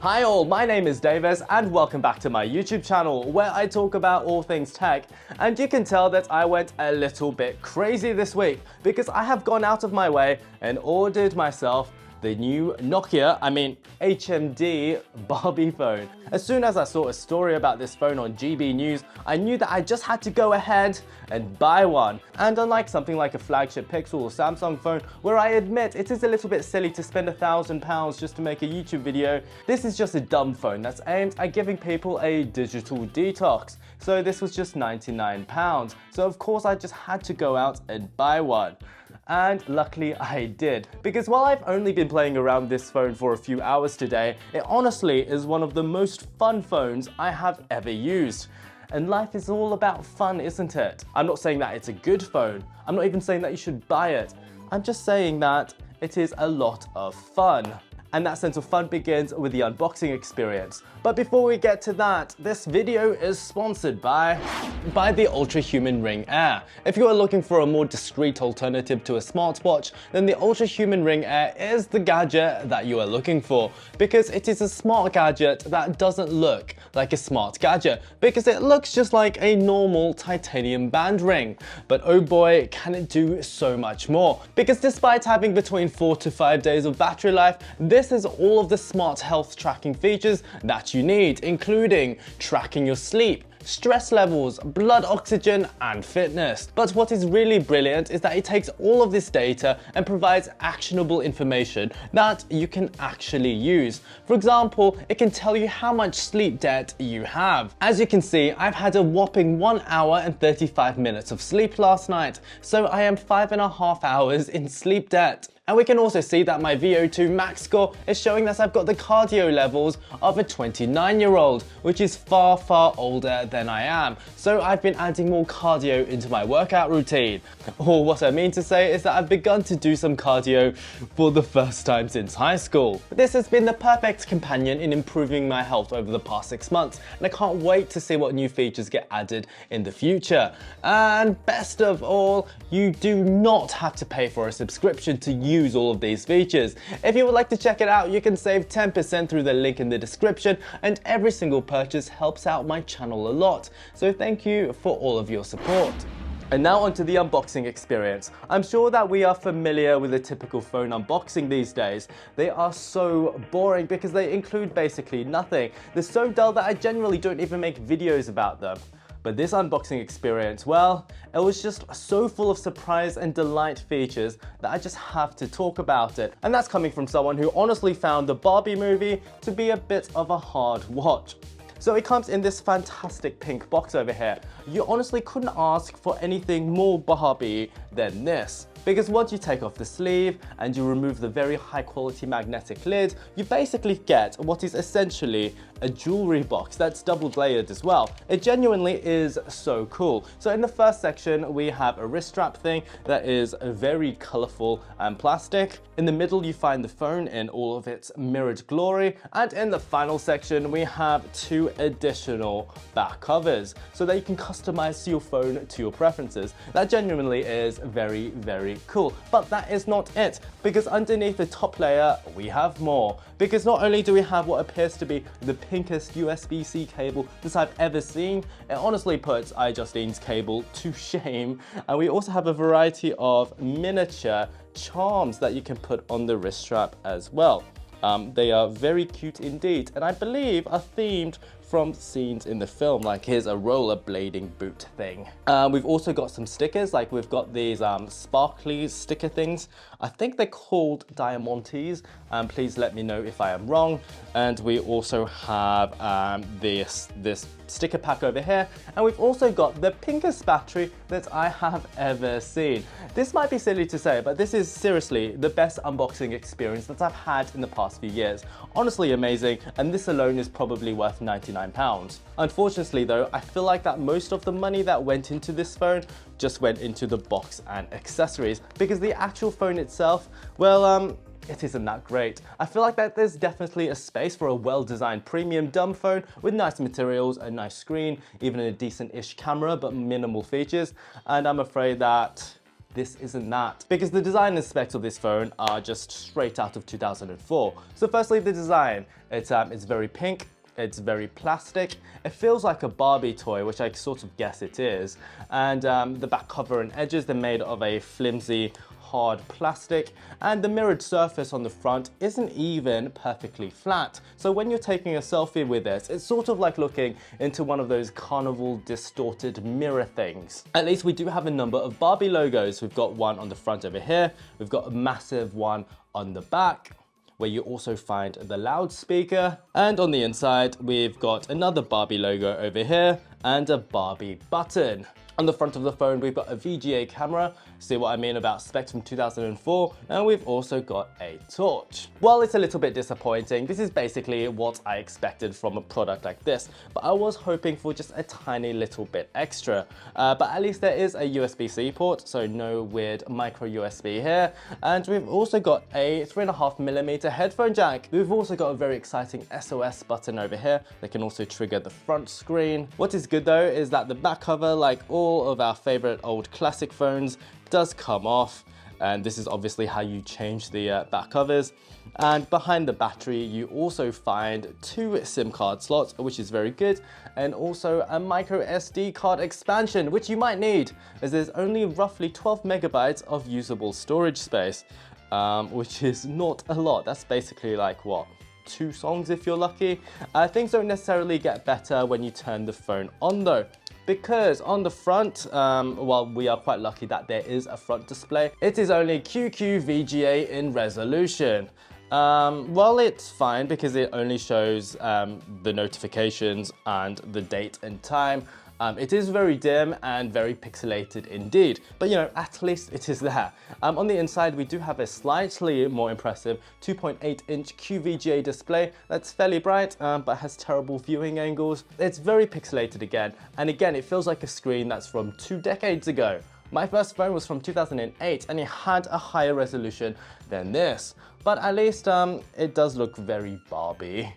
Hi all, my name is Davis and welcome back to my YouTube channel where I talk about all things tech, and you can tell that I went a little bit crazy this week because I have gone out of my way and ordered myself the new HMD Barbie phone. As soon as I saw a story about this phone on GB News, I knew that I just had to go ahead and buy one. And unlike something like a flagship Pixel or Samsung phone, where I admit it is a little bit silly to spend £1,000 just to make a YouTube video, this is just a dumb phone that's aimed at giving people a digital detox. So this was just £99. So of course I just had to go out and buy one. And luckily I did, because while I've only been playing around this phone for a few hours today, it honestly is one of the most fun phones I have ever used. And life is all about fun, isn't it? I'm not saying that it's a good phone. I'm not even saying that you should buy it. I'm just saying that it is a lot of fun. And that sense of fun begins with the unboxing experience. But before we get to that, this video is sponsored by the Ultra Human Ring Air. If you are looking for a more discreet alternative to a smartwatch, then the Ultra Human Ring Air is the gadget that you are looking for, because it is a smart gadget that doesn't look like a smart gadget, because it looks just like a normal titanium band ring. But oh boy, can it do so much more, because despite having between 4 to 5 days of battery life, this is all of the smart health tracking features that you need, including tracking your sleep, stress levels, blood oxygen, and fitness. But what is really brilliant is that it takes all of this data and provides actionable information that you can actually use. For example, it can tell you how much sleep debt you have. As you can see, I've had a whopping 1 hour and 35 minutes of sleep last night, so I am 5.5 hours in sleep debt. And we can also see that my VO2 max score is showing that I've got the cardio levels of a 29-year-old, which is far, far older than I am. So I've been adding more cardio into my workout routine. Or what I mean to say is that I've begun to do some cardio for the first time since high school. This has been the perfect companion in improving my health over the past 6 months, and I can't wait to see what new features get added in the future. And best of all, you do not have to pay for a subscription to use all of these features. If you would like to check it out, you can save 10% through the link in the description, and every single purchase helps out my channel a lot. So thank you for all of your support. And now onto the unboxing experience. I'm sure that we are familiar with a typical phone unboxing these days. They are so boring because they include basically nothing. They're so dull that I generally don't even make videos about them. But this unboxing experience, well, it was just so full of surprise and delight features that I just have to talk about it. And that's coming from someone who honestly found the Barbie movie to be a bit of a hard watch. So it comes in this fantastic pink box over here. You honestly couldn't ask for anything more Barbie than this. Because once you take off the sleeve and you remove the very high quality magnetic lid, you basically get what is essentially a jewelry box that's double layered as well. It genuinely is so cool. So in the first section, we have a wrist strap thing that is very colorful and plastic. In the middle, you find the phone in all of its mirrored glory. And in the final section, we have 2 additional back covers so that you can customize your phone to your preferences. That genuinely is very, very cool. But that is not it, because underneath the top layer, we have more. Because not only do we have what appears to be the pinkest USB-C cable that I've ever seen, it honestly puts iJustine's cable to shame. And we also have a variety of miniature charms that you can put on the wrist strap as well. They are very cute indeed, and I believe are themed from scenes in the film, like here's a rollerblading boot thing. We've also got some stickers, like we've got these sparkly sticker things. I think they're called Diamantes, please let me know if I am wrong. And we also have this sticker pack over here, and we've also got the pinkest battery that I have ever seen. This might be silly to say, but this is seriously the best unboxing experience that I've had in the past few years. Honestly amazing, and this alone is probably worth £99. Unfortunately though, I feel like that most of the money that went into this phone just went into the box and accessories, because the actual phone itself, well, it isn't that great. I feel like that there's definitely a space for a well-designed premium dumb phone with nice materials, a nice screen, even a decent-ish camera, but minimal features. And I'm afraid that this isn't that, because the design and specs of this phone are just straight out of 2004. So firstly, the design, it's very pink. It's very plastic. It feels like a Barbie toy, which I sort of guess it is. And the back cover and edges, they're made of a flimsy, hard plastic, and the mirrored surface on the front isn't even perfectly flat. So when you're taking a selfie with this, it's sort of like looking into one of those carnival distorted mirror things. At least we do have a number of Barbie logos. We've got one on the front over here. We've got a massive one on the back, where you also find the loudspeaker. And on the inside, we've got another Barbie logo over here and a Barbie button. On the front of the phone, we've got a VGA camera, see what I mean about specs from 2004, and we've also got a torch. While it's a little bit disappointing, this is basically what I expected from a product like this, but I was hoping for just a tiny little bit extra. But at least there is a USB-C port, so no weird micro USB here, and we've also got a 3.5mm headphone jack. We've also got a very exciting SOS button over here that can also trigger the front screen. What is good though is that the back cover, like all of our favorite old classic phones, does come off, and this is obviously how you change the back covers. And behind the battery, you also find 2 SIM card slots, which is very good, and also a micro SD card expansion, which you might need, as there's only roughly 12 megabytes of usable storage space, which is not a lot. That's basically like, what, 2 songs if you're lucky. Things don't necessarily get better when you turn the phone on though, because on the front, well, we are quite lucky that there is a front display. It is only QQVGA in resolution. Well, it's fine because it only shows the notifications and the date and time. It is very dim and very pixelated indeed, but you know, at least it is there. On the inside, we do have a slightly more impressive 2.8-inch QVGA display that's fairly bright, but has terrible viewing angles. It's very pixelated again, and again, it feels like a screen that's from 2 decades ago. My first phone was from 2008 and it had a higher resolution than this, but at least it does look very Barbie.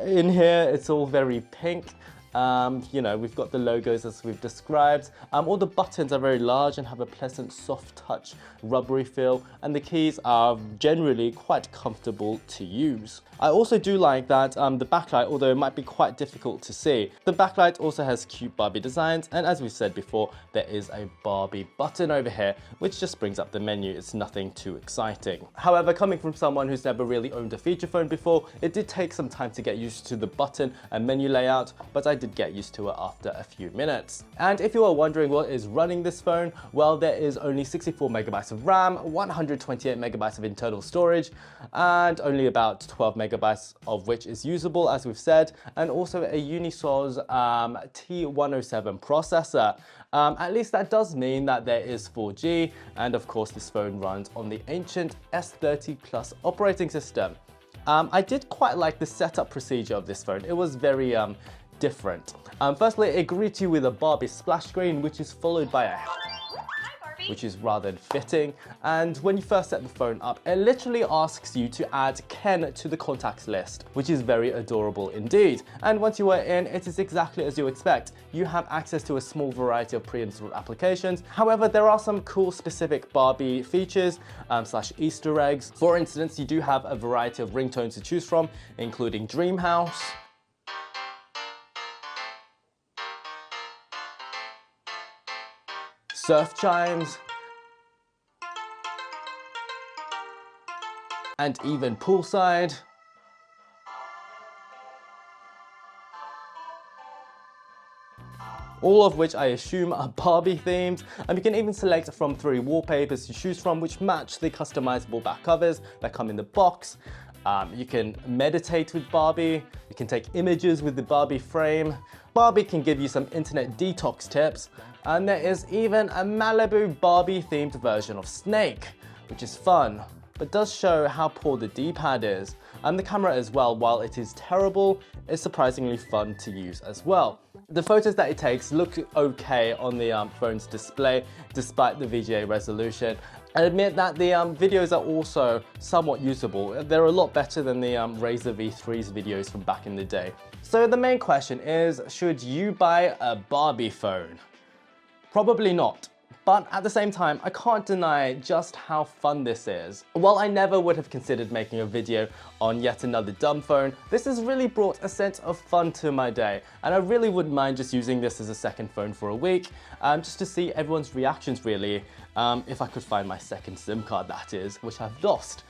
In here, it's all very pink. You know, we've got the logos as we've described. All the buttons are very large and have a pleasant soft touch, rubbery feel, and the keys are generally quite comfortable to use. I also do like that the backlight, although it might be quite difficult to see, the backlight also has cute Barbie designs, and as we said before, there is a Barbie button over here, which just brings up the menu. It's nothing too exciting. However, coming from someone who's never really owned a feature phone before, it did take some time to get used to the button and menu layout, but I did get used to it after a few minutes. And if you are wondering what is running this phone, well, there is only 64 megabytes of RAM, 128 megabytes of internal storage, and only about 12 megabytes of which is usable, as we've said, and also a Unisoc T107 processor. At least that does mean that there is 4G, and of course this phone runs on the ancient S30 Plus operating system. I did quite like the setup procedure of this phone. It was very different. Firstly, it greets you with a Barbie splash screen, which is followed by a which is rather fitting. And when you first set the phone up, it literally asks you to add Ken to the contacts list, which is very adorable indeed. And once you are in, it is exactly as you expect. You have access to a small variety of pre-installed applications. However, there are some cool specific Barbie features slash Easter eggs. For instance, you do have a variety of ringtones to choose from, including Dream House, surf chimes, and even poolside. All of which I assume are Barbie themed, and you can even select from 3 wallpapers to choose from which match the customizable back covers that come in the box. You can meditate with Barbie, you can take images with the Barbie frame. Barbie can give you some internet detox tips, and there is even a Malibu Barbie themed version of Snake, which is fun, but does show how poor the D-pad is. And the camera as well, while it is terrible, is surprisingly fun to use as well. The photos that it takes look okay on the phone's display, despite the VGA resolution. I admit that the videos are also somewhat usable. They're a lot better than the Razer V3's videos from back in the day. So the main question is, should you buy a Barbie phone? Probably not. But at the same time, I can't deny just how fun this is. While I never would have considered making a video on yet another dumb phone, this has really brought a sense of fun to my day, and I really wouldn't mind just using this as a second phone for a week, just to see everyone's reactions really, if I could find my second SIM card, that is, which I've lost.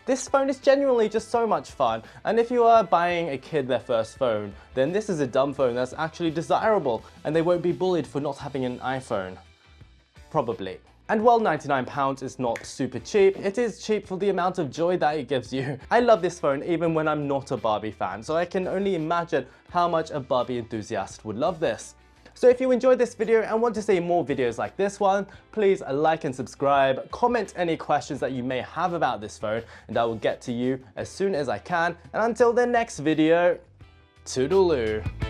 This phone is genuinely just so much fun, and if you are buying a kid their first phone, then this is a dumb phone that's actually desirable, and they won't be bullied for not having an iPhone. Probably. And while £99 is not super cheap, it is cheap for the amount of joy that it gives you. I love this phone even when I'm not a Barbie fan, so I can only imagine how much a Barbie enthusiast would love this. So if you enjoyed this video and want to see more videos like this one, please like and subscribe, comment any questions that you may have about this phone, and I will get to you as soon as I can. And until the next video, toodaloo.